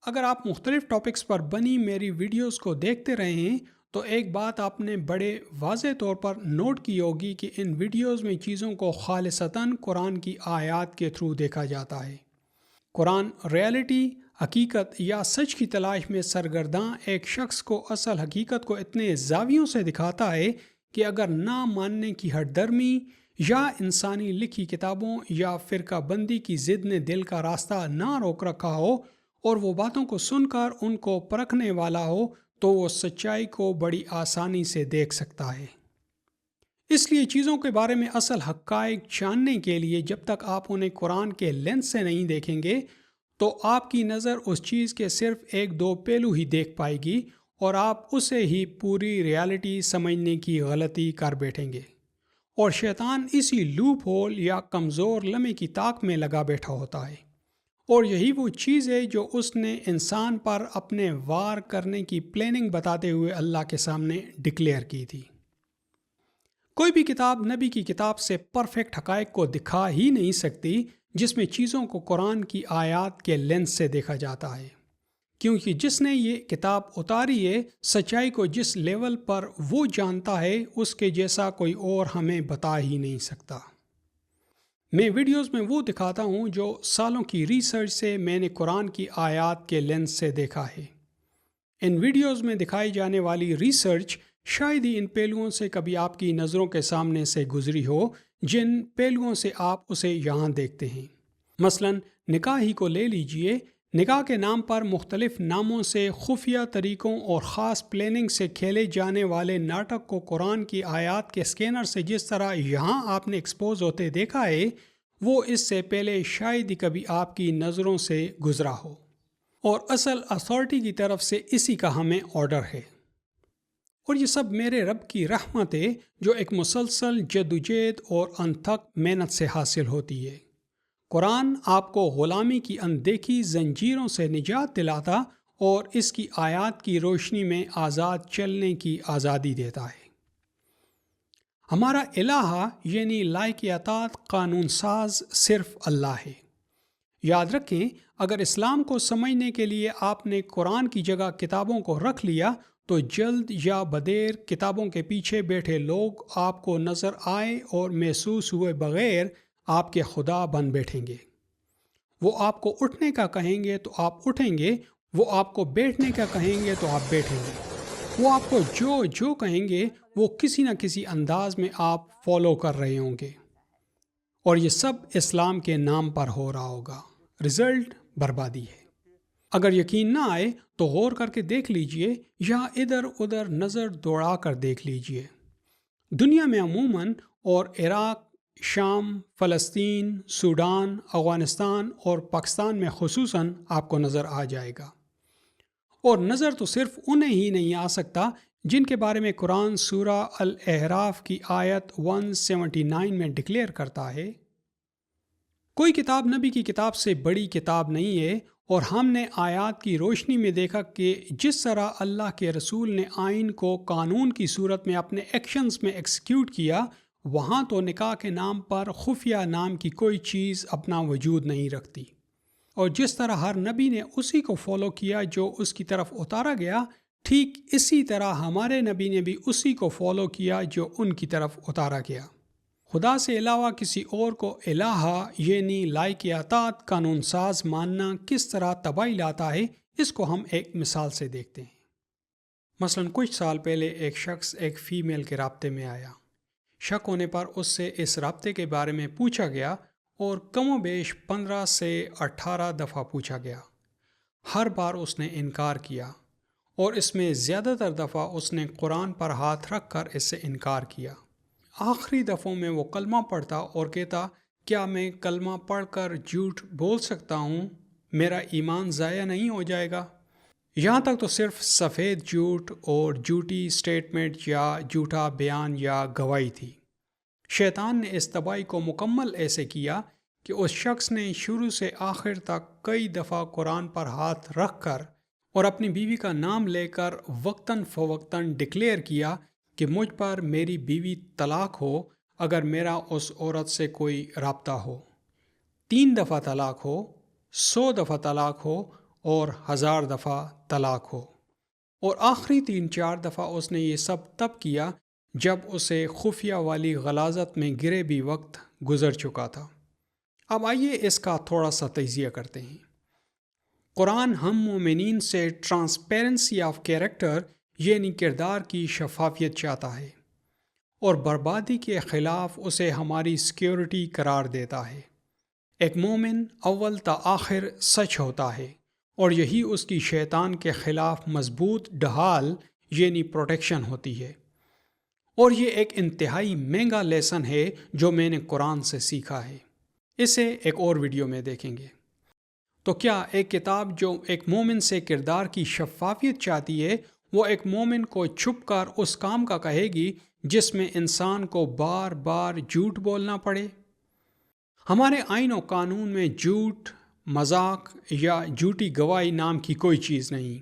اگر آپ مختلف ٹاپکس پر بنی میری ویڈیوز کو دیکھتے رہے ہیں تو ایک بات آپ نے بڑے واضح طور پر نوٹ کی ہوگی کہ ان ویڈیوز میں چیزوں کو خالصتاً قرآن کی آیات کے تھرو دیکھا جاتا ہے۔ قرآن ریالٹی، حقیقت یا سچ کی تلاش میں سرگرداں ایک شخص کو اصل حقیقت کو اتنے زاویوں سے دکھاتا ہے کہ اگر نہ ماننے کی ہٹ درمی یا انسانی لکھی کتابوں یا فرقہ بندی کی ضد نے دل کا راستہ نہ روک رکھا ہو اور وہ باتوں کو سن کر ان کو پرکھنے والا ہو تو وہ سچائی کو بڑی آسانی سے دیکھ سکتا ہے۔ اس لیے چیزوں کے بارے میں اصل حقائق جاننے کے لیے جب تک آپ انہیں قرآن کے لینس سے نہیں دیکھیں گے تو آپ کی نظر اس چیز کے صرف ایک دو پہلو ہی دیکھ پائے گی اور آپ اسے ہی پوری ریالٹی سمجھنے کی غلطی کر بیٹھیں گے، اور شیطان اسی لوپ ہول یا کمزور لمحے کی طاق میں لگا بیٹھا ہوتا ہے، اور یہی وہ چیز ہے جو اس نے انسان پر اپنے وار کرنے کی پلاننگ بتاتے ہوئے اللہ کے سامنے ڈکلیئر کی تھی۔ کوئی بھی کتاب نبی کی کتاب سے پرفیکٹ حقائق کو دکھا ہی نہیں سکتی جس میں چیزوں کو قرآن کی آیات کے لینس سے دیکھا جاتا ہے، کیونکہ جس نے یہ کتاب اتاری ہے سچائی کو جس لیول پر وہ جانتا ہے اس کے جیسا کوئی اور ہمیں بتا ہی نہیں سکتا۔ میں ویڈیوز میں وہ دکھاتا ہوں جو سالوں کی ریسرچ سے میں نے قرآن کی آیات کے لینس سے دیکھا ہے۔ ان ویڈیوز میں دکھائی جانے والی ریسرچ شاید ہی ان پہلوؤں سے کبھی آپ کی نظروں کے سامنے سے گزری ہو جن پہلوؤں سے آپ اسے یہاں دیکھتے ہیں۔ مثلاً نکاح ہی کو لے لیجئے۔ نکاح کے نام پر مختلف ناموں سے خفیہ طریقوں اور خاص پلاننگ سے کھیلے جانے والے ناٹک کو قرآن کی آیات کے سکینر سے جس طرح یہاں آپ نے ایکسپوز ہوتے دیکھا ہے وہ اس سے پہلے شاید ہی کبھی آپ کی نظروں سے گزرا ہو، اور اصل اتھارٹی کی طرف سے اسی کا ہمیں آرڈر ہے۔ اور یہ سب میرے رب کی رحمت ہے جو ایک مسلسل جدوجہد اور انتھک محنت سے حاصل ہوتی ہے۔ قرآن آپ کو غلامی کی اندیکھی زنجیروں سے نجات دلاتا اور اس کی آیات کی روشنی میں آزاد چلنے کی آزادی دیتا ہے۔ ہمارا الہ یعنی لائق اطاعت قانون ساز صرف اللہ ہے۔ یاد رکھیں، اگر اسلام کو سمجھنے کے لیے آپ نے قرآن کی جگہ کتابوں کو رکھ لیا تو جلد یا بدیر کتابوں کے پیچھے بیٹھے لوگ آپ کو نظر آئے اور محسوس ہوئے بغیر آپ کے خدا بن بیٹھیں گے۔ وہ آپ کو اٹھنے کا کہیں گے تو آپ اٹھیں گے، وہ آپ کو بیٹھنے کا کہیں گے تو آپ بیٹھیں گے، وہ آپ کو جو کہیں گے وہ کسی نہ کسی انداز میں آپ فالو کر رہے ہوں گے، اور یہ سب اسلام کے نام پر ہو رہا ہوگا۔ رزلٹ بربادی ہے۔ اگر یقین نہ آئے تو غور کر کے دیکھ لیجئے یا ادھر ادھر نظر دوڑا کر دیکھ لیجئے۔ دنیا میں عموماً اور عراق، شام، فلسطین، سوڈان، افغانستان اور پاکستان میں خصوصاً آپ کو نظر آ جائے گا، اور نظر تو صرف انہیں ہی نہیں آ سکتا جن کے بارے میں قرآن سورہ الاعراف کی آیت 179 میں ڈکلیئر کرتا ہے، کوئی کتاب نبی کی کتاب سے بڑی کتاب نہیں ہے، اور ہم نے آیات کی روشنی میں دیکھا کہ جس طرح اللہ کے رسول نے آئین کو قانون کی صورت میں اپنے ایکشنز میں ایکسیکیوٹ کیا، وہاں تو نکاح کے نام پر خفیہ نام کی کوئی چیز اپنا وجود نہیں رکھتی، اور جس طرح ہر نبی نے اسی کو فالو کیا جو اس کی طرف اتارا گیا، ٹھیک اسی طرح ہمارے نبی نے بھی اسی کو فالو کیا جو ان کی طرف اتارا گیا۔ خدا سے علاوہ کسی اور کو الہ یعنی لائق اطاعت قانون ساز ماننا کس طرح تباہی لاتا ہے، اس کو ہم ایک مثال سے دیکھتے ہیں۔ مثلا کچھ سال پہلے ایک شخص ایک فیمیل کے رابطے میں آیا۔ شک ہونے پر اس سے اس رابطے کے بارے میں پوچھا گیا، اور کم و بیش 15 سے 18 دفعہ پوچھا گیا۔ ہر بار اس نے انکار کیا، اور اس میں زیادہ تر دفعہ اس نے قرآن پر ہاتھ رکھ کر اس سے انکار کیا۔ آخری دفعوں میں وہ کلمہ پڑھتا اور کہتا، کیا میں کلمہ پڑھ کر جھوٹ بول سکتا ہوں؟ میرا ایمان ضائع نہیں ہو جائے گا؟ یہاں تک تو صرف سفید جھوٹ اور جھوٹی سٹیٹمنٹ یا جھوٹا بیان یا گواہی تھی۔ شیطان نے اس تباہی کو مکمل ایسے کیا کہ اس شخص نے شروع سے آخر تک کئی دفعہ قرآن پر ہاتھ رکھ کر اور اپنی بیوی کا نام لے کر وقتاً فوقتاً ڈکلیئر کیا کہ مجھ پر میری بیوی طلاق ہو اگر میرا اس عورت سے کوئی رابطہ ہو، 3 دفعہ طلاق ہو، 100 دفعہ طلاق ہو، اور 1000 دفعہ طلاق ہو، اور آخری 3-4 دفعہ اس نے یہ سب تب کیا جب اسے خفیہ والی غلاظت میں گرے بھی وقت گزر چکا تھا۔ اب آئیے اس کا تھوڑا سا تجزیہ کرتے ہیں۔ قرآن ہم مومنین سے ٹرانسپیرنسی آف کیریکٹر یعنی کردار کی شفافیت چاہتا ہے، اور بربادی کے خلاف اسے ہماری سیکیورٹی قرار دیتا ہے۔ ایک مومن اول تا آخر سچ ہوتا ہے، اور یہی اس کی شیطان کے خلاف مضبوط ڈھال یعنی پروٹیکشن ہوتی ہے۔ اور یہ ایک انتہائی مہنگا لیسن ہے جو میں نے قرآن سے سیکھا ہے، اسے ایک اور ویڈیو میں دیکھیں گے۔ تو کیا ایک کتاب جو ایک مومن سے کردار کی شفافیت چاہتی ہے، وہ ایک مومن کو چھپ کر اس کام کا کہے گی جس میں انسان کو بار بار جھوٹ بولنا پڑے؟ ہمارے آئین و قانون میں جھوٹ، مذاق یا جھوٹی گواہی نام کی کوئی چیز نہیں۔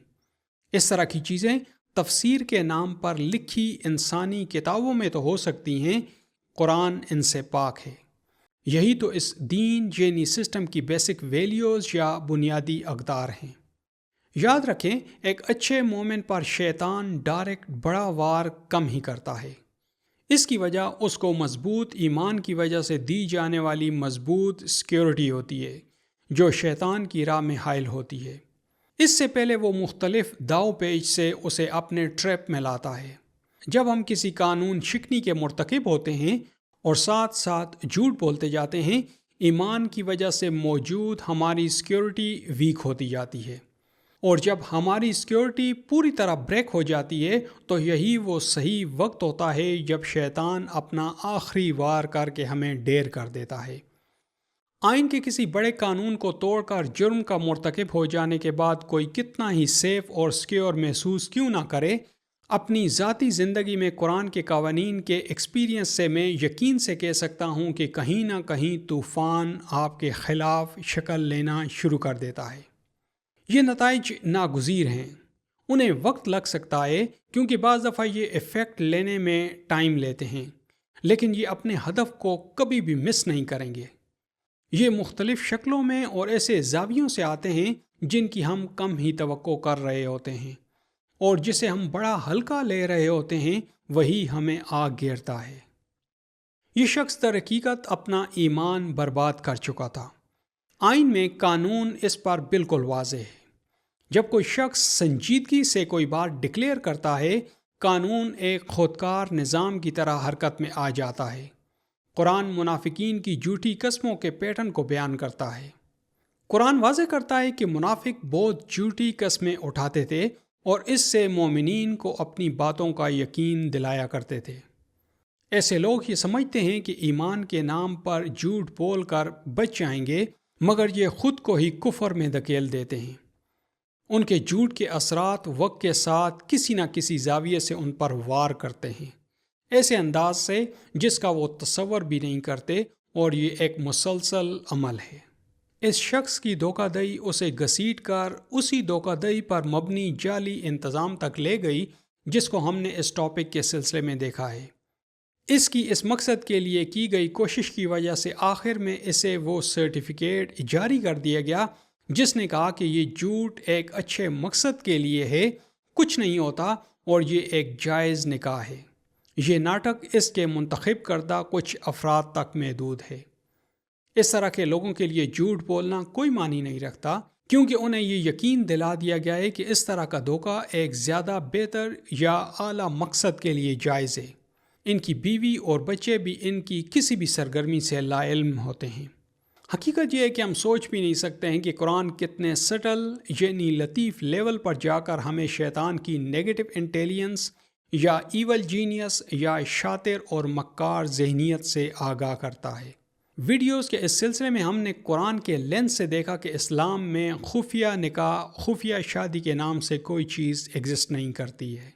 اس طرح کی چیزیں تفسیر کے نام پر لکھی انسانی کتابوں میں تو ہو سکتی ہیں، قرآن ان سے پاک ہے۔ یہی تو اس دین یعنی سسٹم کی بیسک ویلیوز یا بنیادی اقدار ہیں۔ یاد رکھیں، ایک اچھے مومن پر شیطان ڈائریکٹ بڑا وار کم ہی کرتا ہے۔ اس کی وجہ اس کو مضبوط ایمان کی وجہ سے دی جانے والی مضبوط سیکیورٹی ہوتی ہے جو شیطان کی راہ میں حائل ہوتی ہے۔ اس سے پہلے وہ مختلف داؤ پیچ سے اسے اپنے ٹریپ میں لاتا ہے۔ جب ہم کسی قانون شکنی کے مرتکب ہوتے ہیں اور ساتھ ساتھ جھوٹ بولتے جاتے ہیں، ایمان کی وجہ سے موجود ہماری سیکیورٹی ویک ہوتی جاتی ہے، اور جب ہماری سیکیورٹی پوری طرح بریک ہو جاتی ہے تو یہی وہ صحیح وقت ہوتا ہے جب شیطان اپنا آخری وار کر کے ہمیں ڈیر کر دیتا ہے۔ آئین کے کسی بڑے قانون کو توڑ کر جرم کا مرتکب ہو جانے کے بعد کوئی کتنا ہی سیف اور سیکیور محسوس کیوں نہ کرے، اپنی ذاتی زندگی میں قرآن کے قوانین کے ایکسپیرینس سے میں یقین سے کہہ سکتا ہوں کہ کہیں نہ کہیں طوفان آپ کے خلاف شکل لینا شروع کر دیتا ہے۔ یہ نتائج ناگزیر ہیں، انہیں وقت لگ سکتا ہے کیونکہ بعض دفعہ یہ ایفیکٹ لینے میں ٹائم لیتے ہیں، لیکن یہ اپنے ہدف کو کبھی بھی مس نہیں کریں گے۔ یہ مختلف شکلوں میں اور ایسے زاویوں سے آتے ہیں جن کی ہم کم ہی توقع کر رہے ہوتے ہیں، اور جسے ہم بڑا ہلکا لے رہے ہوتے ہیں وہی ہمیں آگ گھیرتا ہے۔ یہ شخص در حقیقت اپنا ایمان برباد کر چکا تھا۔ آئین میں قانون اس پر بالکل واضح ہے۔ جب کوئی شخص سنجیدگی سے کوئی بات ڈکلیئر کرتا ہے، قانون ایک خودکار نظام کی طرح حرکت میں آ جاتا ہے۔ قرآن منافقین کی جھوٹی قسموں کے پیٹرن کو بیان کرتا ہے۔ قرآن واضح کرتا ہے کہ منافق بہت جھوٹی قسمیں اٹھاتے تھے اور اس سے مومنین کو اپنی باتوں کا یقین دلایا کرتے تھے۔ ایسے لوگ یہ سمجھتے ہیں کہ ایمان کے نام پر جھوٹ بول کر بچ جائیں گے، مگر یہ خود کو ہی کفر میں دھکیل دیتے ہیں۔ ان کے جھوٹ کے اثرات وقت کے ساتھ کسی نہ کسی زاویے سے ان پر وار کرتے ہیں، ایسے انداز سے جس کا وہ تصور بھی نہیں کرتے، اور یہ ایک مسلسل عمل ہے۔ اس شخص کی دھوکہ دہی اسے گھسیٹ کر اسی دھوکہ دہی پر مبنی جعلی انتظام تک لے گئی جس کو ہم نے اس ٹاپک کے سلسلے میں دیکھا ہے۔ اس کی اس مقصد کے لیے کی گئی کوشش کی وجہ سے آخر میں اسے وہ سرٹیفکیٹ جاری کر دیا گیا جس نے کہا کہ یہ جھوٹ ایک اچھے مقصد کے لیے ہے، کچھ نہیں ہوتا، اور یہ ایک جائز نکاح ہے۔ یہ ناٹک اس کے منتخب کردہ کچھ افراد تک محدود ہے۔ اس طرح کے لوگوں کے لیے جھوٹ بولنا کوئی معنی نہیں رکھتا، کیونکہ انہیں یہ یقین دلا دیا گیا ہے کہ اس طرح کا دھوکہ ایک زیادہ بہتر یا اعلیٰ مقصد کے لیے جائز ہے۔ ان کی بیوی اور بچے بھی ان کی کسی بھی سرگرمی سے لا علم ہوتے ہیں۔ حقیقت یہ ہے کہ ہم سوچ بھی نہیں سکتے ہیں کہ قرآن کتنے سٹل یعنی لطیف لیول پر جا کر ہمیں شیطان کی نیگیٹو انٹیلیجنس یا ایول جینیس یا شاطر اور مکار ذہنیت سے آگاہ کرتا ہے۔ ویڈیوز کے اس سلسلے میں ہم نے قرآن کے لینس سے دیکھا کہ اسلام میں خفیہ نکاح، خفیہ شادی کے نام سے کوئی چیز ایگزسٹ نہیں کرتی ہے۔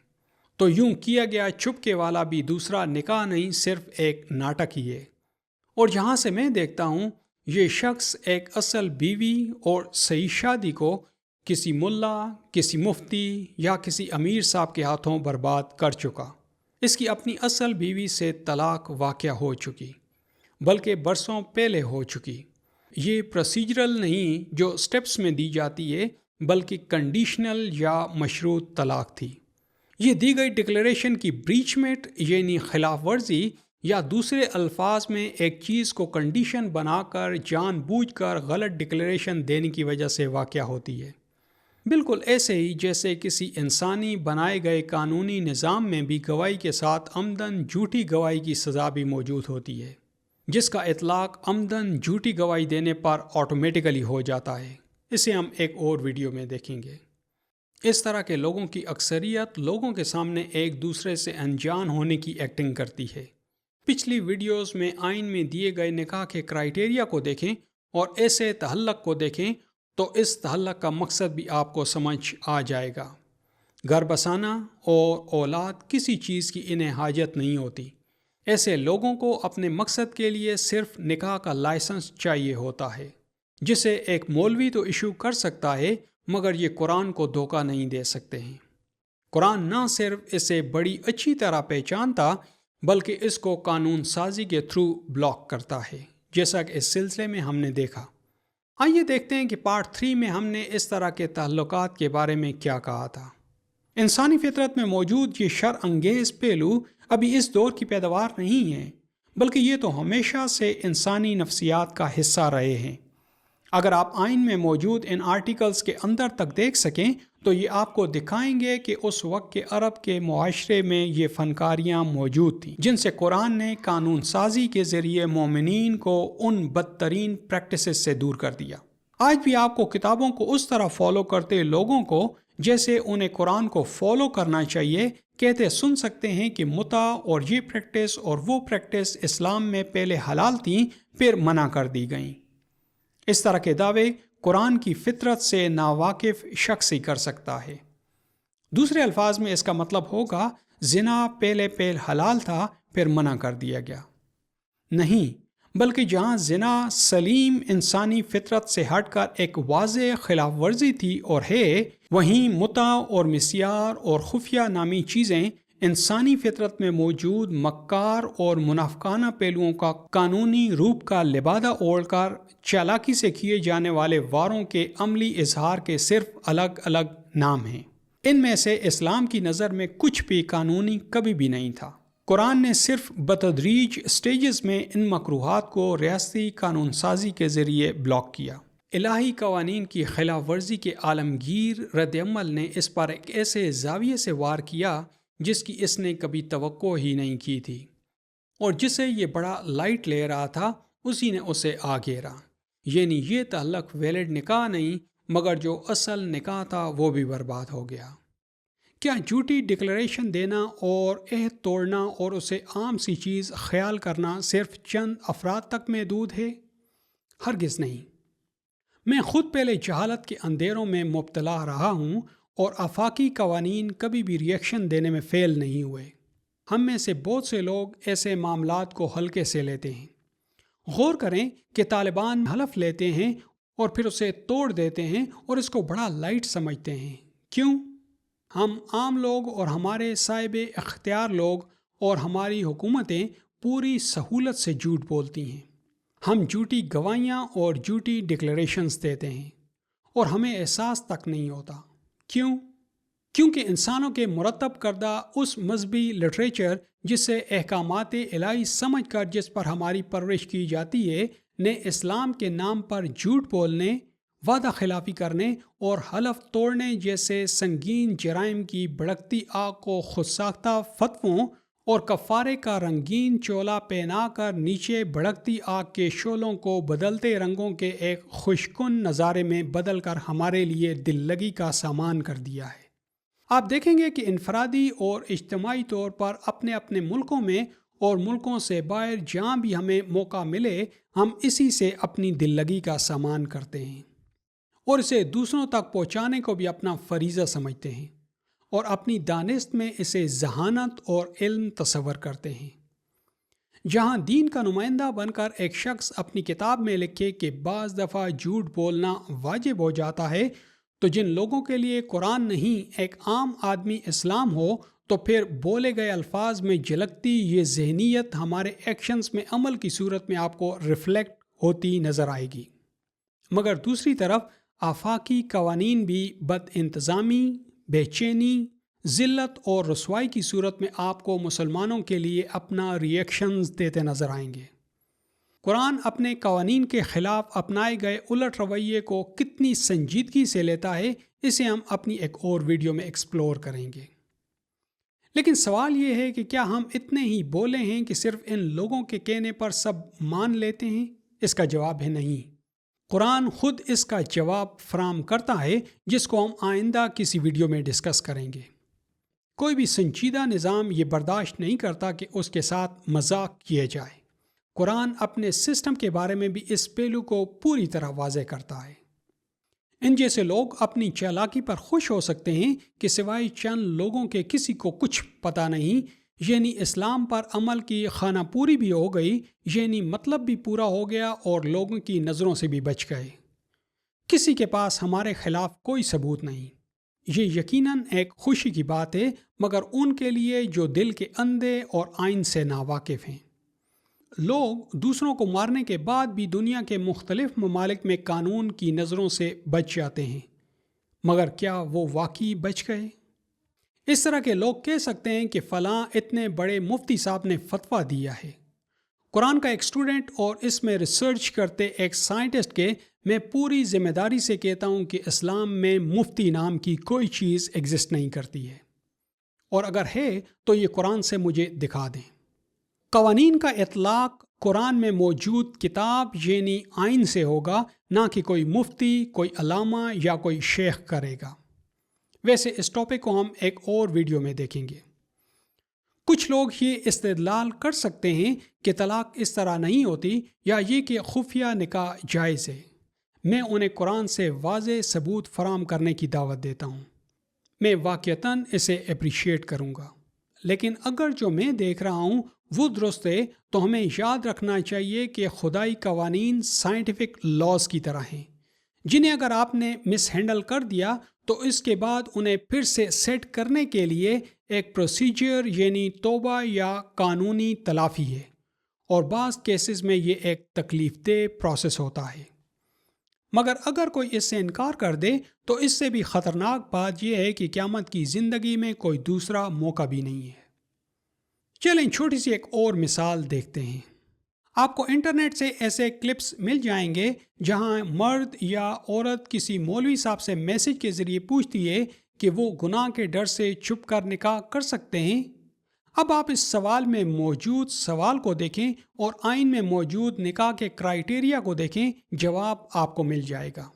تو یوں کیا گیا چپکے والا بھی دوسرا نکاح نہیں، صرف ایک ناٹک ہی ہے۔ اور جہاں سے میں دیکھتا ہوں، یہ شخص ایک اصل بیوی اور صحیح شادی کو کسی ملا، کسی مفتی یا کسی امیر صاحب کے ہاتھوں برباد کر چکا۔ اس کی اپنی اصل بیوی سے طلاق واقع ہو چکی، بلکہ برسوں پہلے ہو چکی۔ یہ پروسیجرل نہیں جو سٹیپس میں دی جاتی ہے، بلکہ کنڈیشنل یا مشروط طلاق تھی۔ یہ دی گئی ڈکلیریشن کی بریچمنٹ یعنی خلاف ورزی یا دوسرے الفاظ میں ایک چیز کو کنڈیشن بنا کر جان بوجھ کر غلط ڈکلیریشن دینے کی وجہ سے واقع ہوتی ہے۔ بالکل ایسے ہی جیسے کسی انسانی بنائے گئے قانونی نظام میں بھی گواہی کے ساتھ عمدن جھوٹی گواہی کی سزا بھی موجود ہوتی ہے، جس کا اطلاق عمدن جھوٹی گواہی دینے پر آٹومیٹیکلی ہو جاتا ہے۔ اسے ہم ایک اور ویڈیو میں دیکھیں گے۔ اس طرح کے لوگوں کی اکثریت لوگوں کے سامنے ایک دوسرے سے انجان ہونے کی ایکٹنگ کرتی ہے۔ پچھلی ویڈیوز میں آئین میں دیے گئے نکاح کے کرائیٹیریا کو دیکھیں اور ایسے تحلق کو دیکھیں تو اس تحلق کا مقصد بھی آپ کو سمجھ آ جائے گا۔ گھر بسانا اور اولاد کسی چیز کی انہیں حاجت نہیں ہوتی۔ ایسے لوگوں کو اپنے مقصد کے لیے صرف نکاح کا لائسنس چاہیے ہوتا ہے، جسے ایک مولوی تو ایشو کر سکتا ہے مگر یہ قرآن کو دھوکہ نہیں دے سکتے ہیں۔ قرآن نہ صرف اسے بڑی اچھی طرح پہچانتا بلکہ اس کو قانون سازی کے تھرو بلاک کرتا ہے، جیسا کہ اس سلسلے میں ہم نے دیکھا۔ آئیے دیکھتے ہیں کہ پارٹ 3 میں ہم نے اس طرح کے تعلقات کے بارے میں کیا کہا تھا۔ انسانی فطرت میں موجود یہ شر انگیز پہلو ابھی اس دور کی پیداوار نہیں ہے، بلکہ یہ تو ہمیشہ سے انسانی نفسیات کا حصہ رہے ہیں۔ اگر آپ آئین میں موجود ان آرٹیکلز کے اندر تک دیکھ سکیں تو یہ آپ کو دکھائیں گے کہ اس وقت کے عرب کے معاشرے میں یہ فنکاریاں موجود تھیں جن سے قرآن نے قانون سازی کے ذریعے مومنین کو ان بدترین پریکٹسز سے دور کر دیا۔ آج بھی آپ کو کتابوں کو اس طرح فالو کرتے لوگوں کو جیسے انہیں قرآن کو فالو کرنا چاہیے کہتے سن سکتے ہیں کہ متع اور یہ پریکٹس اور وہ پریکٹس اسلام میں پہلے حلال تھیں پھر منع کر دی گئیں۔ اس طرح کے دعوے قرآن کی فطرت سے ناواقف شخص ہی کر سکتا ہے۔ دوسرے الفاظ میں اس کا مطلب ہوگا زنا پہلے حلال تھا پھر منع کر دیا گیا۔ نہیں، بلکہ جہاں زنا سلیم انسانی فطرت سے ہٹ کر ایک واضح خلاف ورزی تھی اور ہے، وہیں متع اور مسیار اور خفیہ نامی چیزیں انسانی فطرت میں موجود مکار اور منافقانہ پہلوؤں کا قانونی روپ کا لبادہ اوڑھ کر چالاکی سے کیے جانے والے واروں کے عملی اظہار کے صرف الگ الگ نام ہیں۔ ان میں سے اسلام کی نظر میں کچھ بھی قانونی کبھی بھی نہیں تھا۔ قرآن نے صرف بتدریج سٹیجز میں ان مکروہات کو ریاستی قانون سازی کے ذریعے بلاک کیا۔ الہی قوانین کی خلاف ورزی کے عالمگیر رد عمل نے اس پر ایک ایسے زاویے سے وار کیا جس کی اس نے کبھی توقع ہی نہیں کی تھی، اور جسے یہ بڑا لائٹ لے رہا تھا اسی نے اسے آ گھیرا۔ یعنی یہ تعلق ویلڈ نکاح نہیں مگر جو اصل نکاح تھا وہ بھی برباد ہو گیا۔ کیا جھوٹی ڈکلیریشن دینا اور عہد توڑنا اور اسے عام سی چیز خیال کرنا صرف چند افراد تک محدود ہے؟ ہرگز نہیں۔ میں خود پہلے جہالت کے اندھیروں میں مبتلا رہا ہوں اور آفاقی قوانین کبھی بھی ریئیکشن دینے میں فیل نہیں ہوئے۔ ہم میں سے بہت سے لوگ ایسے معاملات کو ہلکے سے لیتے ہیں۔ غور کریں کہ طالبان حلف لیتے ہیں اور پھر اسے توڑ دیتے ہیں اور اس کو بڑا لائٹ سمجھتے ہیں۔ کیوں؟ ہم عام لوگ اور ہمارے صاحب اختیار لوگ اور ہماری حکومتیں پوری سہولت سے جھوٹ بولتی ہیں۔ ہم جھوٹی گواہیاں اور جھوٹی ڈکلیریشنز دیتے ہیں اور ہمیں احساس تک نہیں ہوتا۔ کیوں؟ کیونکہ انسانوں کے مرتب کردہ اس مذہبی لٹریچر جسے احکامات الہی سمجھ کر جس پر ہماری پرورش کی جاتی ہے نے اسلام کے نام پر جھوٹ بولنے، وعدہ خلافی کرنے اور حلف توڑنے جیسے سنگین جرائم کی بھڑکتی آگ کو خود ساختہ فتووں اور کفارے کا رنگین چولا پہنا کر نیچے بھڑکتی آگ کے شعلوں کو بدلتے رنگوں کے ایک خوشکن نظارے میں بدل کر ہمارے لیے دل لگی کا سامان کر دیا ہے۔ آپ دیکھیں گے کہ انفرادی اور اجتماعی طور پر اپنے اپنے ملکوں میں اور ملکوں سے باہر جہاں بھی ہمیں موقع ملے ہم اسی سے اپنی دل لگی کا سامان کرتے ہیں اور اسے دوسروں تک پہنچانے کو بھی اپنا فریضہ سمجھتے ہیں اور اپنی دانست میں اسے ذہانت اور علم تصور کرتے ہیں۔ جہاں دین کا نمائندہ بن کر ایک شخص اپنی کتاب میں لکھے کہ بعض دفعہ جھوٹ بولنا واجب ہو جاتا ہے، تو جن لوگوں کے لیے قرآن نہیں ایک عام آدمی اسلام ہو تو پھر بولے گئے الفاظ میں جھلکتی یہ ذہنیت ہمارے ایکشنز میں عمل کی صورت میں آپ کو ریفلیکٹ ہوتی نظر آئے گی۔ مگر دوسری طرف آفاقی قوانین بھی بد انتظامی، بے چینی، ذلت اور رسوائی کی صورت میں آپ کو مسلمانوں کے لیے اپنا ریئیکشنز دیتے نظر آئیں گے۔ قرآن اپنے قوانین کے خلاف اپنائے گئے الٹ رویے کو کتنی سنجیدگی سے لیتا ہے، اسے ہم اپنی ایک اور ویڈیو میں ایکسپلور کریں گے۔ لیکن سوال یہ ہے کہ کیا ہم اتنے ہی بولے ہیں کہ صرف ان لوگوں کے کہنے پر سب مان لیتے ہیں؟ اس کا جواب ہے نہیں۔ قرآن خود اس کا جواب فراہم کرتا ہے، جس کو ہم آئندہ کسی ویڈیو میں ڈسکس کریں گے۔ کوئی بھی سنجیدہ نظام یہ برداشت نہیں کرتا کہ اس کے ساتھ مذاق کیا جائے۔ قرآن اپنے سسٹم کے بارے میں بھی اس پہلو کو پوری طرح واضح کرتا ہے۔ ان جیسے لوگ اپنی چالاکی پر خوش ہو سکتے ہیں کہ سوائے چند لوگوں کے کسی کو کچھ پتہ نہیں، یعنی اسلام پر عمل کی خانہ پوری بھی ہو گئی، یعنی مطلب بھی پورا ہو گیا اور لوگوں کی نظروں سے بھی بچ گئے۔ کسی کے پاس ہمارے خلاف کوئی ثبوت نہیں۔ یہ یقیناً ایک خوشی کی بات ہے، مگر ان کے لیے جو دل کے اندھے اور آئین سے ناواقف ہیں۔ لوگ دوسروں کو مارنے کے بعد بھی دنیا کے مختلف ممالک میں قانون کی نظروں سے بچ جاتے ہیں، مگر کیا وہ واقعی بچ گئے؟ اس طرح کے لوگ کہہ سکتے ہیں کہ فلاں اتنے بڑے مفتی صاحب نے فتویٰ دیا ہے۔ قرآن کا ایک اسٹوڈنٹ اور اس میں ریسرچ کرتے ایک سائنٹسٹ کے میں پوری ذمہ داری سے کہتا ہوں کہ اسلام میں مفتی نام کی کوئی چیز ایگزسٹ نہیں کرتی ہے، اور اگر ہے تو یہ قرآن سے مجھے دکھا دیں۔ قوانین کا اطلاق قرآن میں موجود کتاب یعنی آئین سے ہوگا، نہ کہ کوئی مفتی، کوئی علامہ یا کوئی شیخ کرے گا۔ ویسے اس ٹاپک کو ہم ایک اور ویڈیو میں دیکھیں گے۔ کچھ لوگ یہ استدلال کر سکتے ہیں کہ طلاق اس طرح نہیں ہوتی، یا یہ کہ خفیہ نکاح جائز ہے۔ میں انہیں قرآن سے واضح ثبوت فراہم کرنے کی دعوت دیتا ہوں۔ میں واقعتاً اسے اپریشیٹ کروں گا، لیکن اگر جو میں دیکھ رہا ہوں وہ درست ہے تو ہمیں یاد رکھنا چاہیے کہ خدائی قوانین سائنٹیفک لاز کی طرح ہیں، جنہیں اگر آپ نے مس ہینڈل کر دیا تو اس کے بعد انہیں پھر سے سیٹ کرنے کے لیے ایک پروسیجر یعنی توبہ یا قانونی تلافی ہے، اور بعض کیسز میں یہ ایک تکلیف دہ پروسیس ہوتا ہے۔ مگر اگر کوئی اس سے انکار کر دے تو اس سے بھی خطرناک بات یہ ہے کہ قیامت کی زندگی میں کوئی دوسرا موقع بھی نہیں ہے۔ چلیں چھوٹی سی ایک اور مثال دیکھتے ہیں۔ آپ کو انٹرنیٹ سے ایسے کلپس مل جائیں گے جہاں مرد یا عورت کسی مولوی صاحب سے میسج کے ذریعے پوچھتی ہے کہ وہ گناہ کے ڈر سے چھپ کر نکاح کر سکتے ہیں۔ اب آپ اس سوال میں موجود سوال کو دیکھیں اور آئین میں موجود نکاح کے کرائیٹیریا کو دیکھیں، جواب آپ کو مل جائے گا۔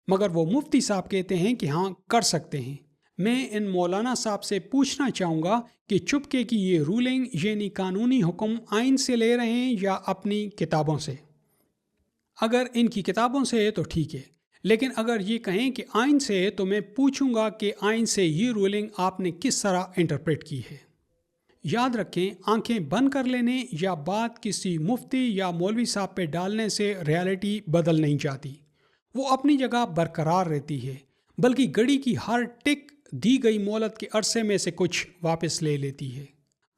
مگر وہ مفتی صاحب کہتے ہیں کہ ہاں کر سکتے ہیں۔ میں ان مولانا صاحب سے پوچھنا چاہوں گا کہ چپکے کی یہ رولنگ یعنی قانونی حکم آئین سے لے رہے ہیں یا اپنی کتابوں سے؟ اگر ان کی کتابوں سے ہے تو ٹھیک ہے، لیکن اگر یہ کہیں کہ آئین سے ہے تو میں پوچھوں گا کہ آئین سے یہ رولنگ آپ نے کس طرح انٹرپریٹ کی ہے۔ یاد رکھیں، آنکھیں بند کر لینے یا بات کسی مفتی یا مولوی صاحب پہ ڈالنے سے ریالٹی بدل نہیں جاتی، وہ اپنی جگہ برقرار رہتی ہے، بلکہ گھڑی کی ہر ٹک دی گئی مہلت کے عرصے میں سے کچھ واپس لے لیتی ہے۔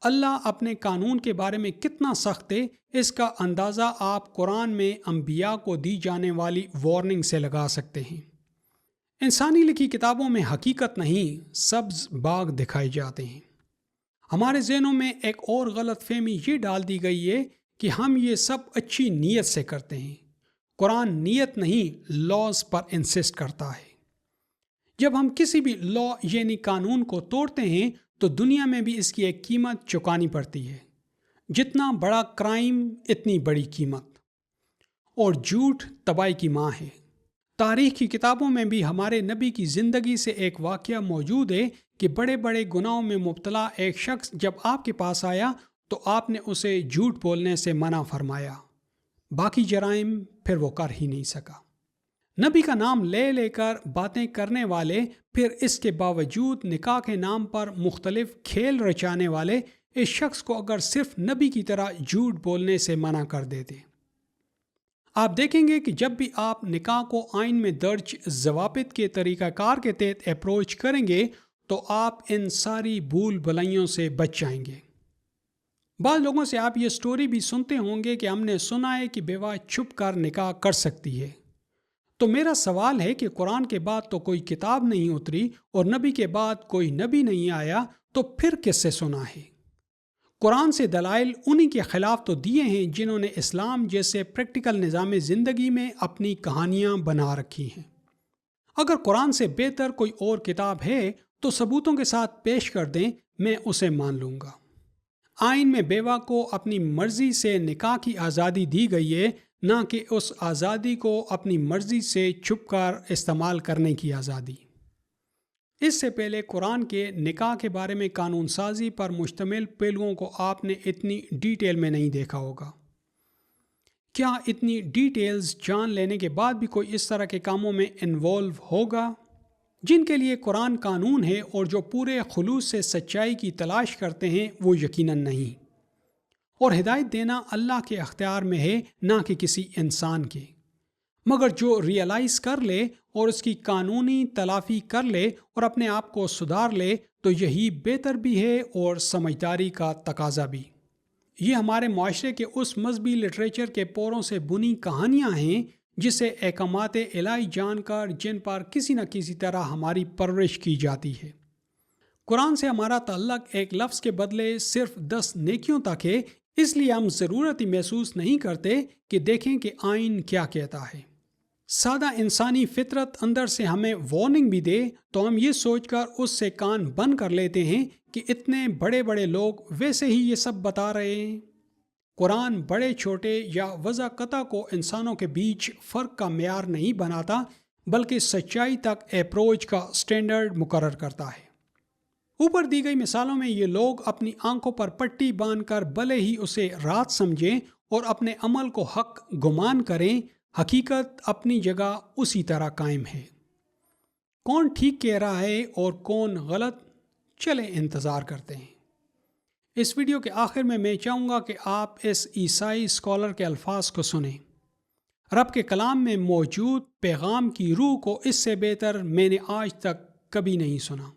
اللہ اپنے قانون کے بارے میں کتنا سخت ہے، اس کا اندازہ آپ قرآن میں انبیاء کو دی جانے والی وارننگ سے لگا سکتے ہیں۔ انسانی لکھی کتابوں میں حقیقت نہیں، سبز باغ دکھائے جاتے ہیں۔ ہمارے ذہنوں میں ایک اور غلط فہمی یہ ڈال دی گئی ہے کہ ہم یہ سب اچھی نیت سے کرتے ہیں۔ قرآن نیت نہیں، لاز پر انسسٹ کرتا ہے۔ جب ہم کسی بھی لا یعنی قانون کو توڑتے ہیں تو دنیا میں بھی اس کی ایک قیمت چکانی پڑتی ہے۔ جتنا بڑا کرائم اتنی بڑی قیمت، اور جھوٹ تباہی کی ماں ہے۔ تاریخ کی کتابوں میں بھی ہمارے نبی کی زندگی سے ایک واقعہ موجود ہے کہ بڑے بڑے گناہوں میں مبتلا ایک شخص جب آپ کے پاس آیا تو آپ نے اسے جھوٹ بولنے سے منع فرمایا، باقی جرائم پھر وہ کر ہی نہیں سکا۔ نبی کا نام لے لے کر باتیں کرنے والے، پھر اس کے باوجود نکاح کے نام پر مختلف کھیل رچانے والے اس شخص کو اگر صرف نبی کی طرح جھوٹ بولنے سے منع کر دیتے۔ آپ دیکھیں گے کہ جب بھی آپ نکاح کو آئین میں درج ضوابط کے طریقہ کار کے تحت اپروچ کریں گے تو آپ ان ساری بھول بھلائیوں سے بچ جائیں گے۔ بعض لوگوں سے آپ یہ سٹوری بھی سنتے ہوں گے کہ ہم نے سنا ہے کہ بیوہ چھپ کر نکاح کر سکتی ہے، تو میرا سوال ہے کہ قرآن کے بعد تو کوئی کتاب نہیں اتری اور نبی کے بعد کوئی نبی نہیں آیا، تو پھر کس سے سنا ہے؟ قرآن سے دلائل انہی کے خلاف تو دیے ہیں جنہوں نے اسلام جیسے پریکٹیکل نظام زندگی میں اپنی کہانیاں بنا رکھی ہیں۔ اگر قرآن سے بہتر کوئی اور کتاب ہے تو ثبوتوں کے ساتھ پیش کر دیں، میں اسے مان لوں گا۔ آئین میں بیوہ کو اپنی مرضی سے نکاح کی آزادی دی گئی ہے، نہ کہ اس آزادی کو اپنی مرضی سے چھپ کر استعمال کرنے کی آزادی۔ اس سے پہلے قرآن کے نکاح کے بارے میں قانون سازی پر مشتمل پہلوؤں کو آپ نے اتنی ڈیٹیل میں نہیں دیکھا ہوگا۔ کیا اتنی ڈیٹیلز جان لینے کے بعد بھی کوئی اس طرح کے کاموں میں انوالو ہوگا؟ جن کے لیے قرآن قانون ہے اور جو پورے خلوص سے سچائی کی تلاش کرتے ہیں، وہ یقیناً نہیں۔ اور ہدایت دینا اللہ کے اختیار میں ہے، نہ کہ کسی انسان کے۔ مگر جو ریئلائز کر لے اور اس کی قانونی تلافی کر لے اور اپنے آپ کو سدھار لے تو یہی بہتر بھی ہے اور سمجھداری کا تقاضا بھی۔ یہ ہمارے معاشرے کے اس مذہبی لٹریچر کے پوروں سے بنی کہانیاں ہیں جسے احکامات الہی جان کر جن پر کسی نہ کسی طرح ہماری پرورش کی جاتی ہے۔ قرآن سے ہمارا تعلق ایک لفظ کے بدلے صرف 10 نیکیوں تک ہے، اس لیے ہم ضرورت ہی محسوس نہیں کرتے کہ دیکھیں کہ آئین کیا کہتا ہے۔ سادہ انسانی فطرت اندر سے ہمیں وارننگ بھی دے تو ہم یہ سوچ کر اس سے کان بند کر لیتے ہیں کہ اتنے بڑے بڑے لوگ ویسے ہی یہ سب بتا رہے ہیں۔ قرآن بڑے چھوٹے یا وضع قطع کو انسانوں کے بیچ فرق کا معیار نہیں بناتا، بلکہ سچائی تک اپروچ کا سٹینڈرڈ مقرر کرتا ہے۔ اوپر دی گئی مثالوں میں یہ لوگ اپنی آنکھوں پر پٹی باندھ کر بھلے ہی اسے رات سمجھیں اور اپنے عمل کو حق گمان کریں، حقیقت اپنی جگہ اسی طرح قائم ہے۔ کون ٹھیک کہہ رہا ہے اور کون غلط؟ چلیں انتظار کرتے ہیں۔ اس ویڈیو کے آخر میں چاہوں گا کہ آپ اس عیسائی اسکالر کے الفاظ کو سنیں۔ رب کے کلام میں موجود پیغام کی روح کو اس سے بہتر میں نے آج تک کبھی نہیں سنا۔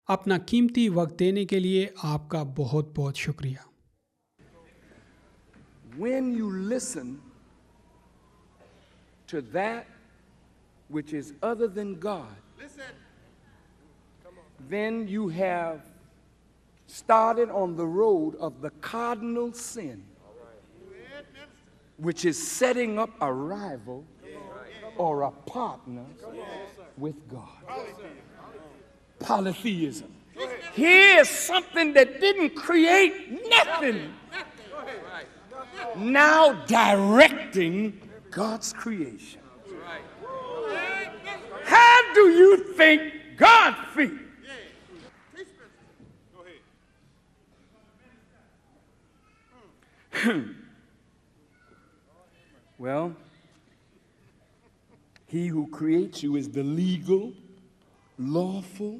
اپنا قیمتی وقت دینے کے لیے آپ کا بہت بہت شکریہ۔ When you listen to that which is other than God, then you have started on the road of the cardinal sin, which is setting up a rival or a partner with God. Polytheism. Here's something that didn't create nothing, now directing God's creation. How do you think God feels? Well, he who creates you is the legal, lawful,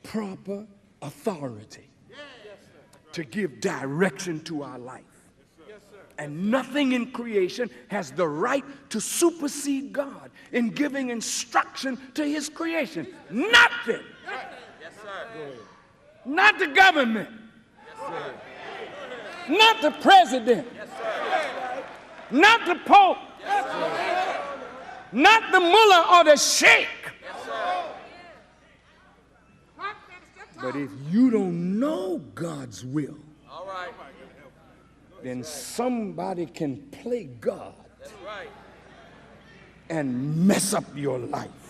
proper authority to give direction to our life. And nothing in creation has the right to supersede God in giving instruction to his creation. Nothing. Yes, sir. Not the government. Yes, sir. Not the president. Yes, sir. Not the pope. Yes, sir. Not the mullah or the sheikh. Yes, sir. But if you don't know God's will, All right. then somebody can play God That's right. and mess up your life.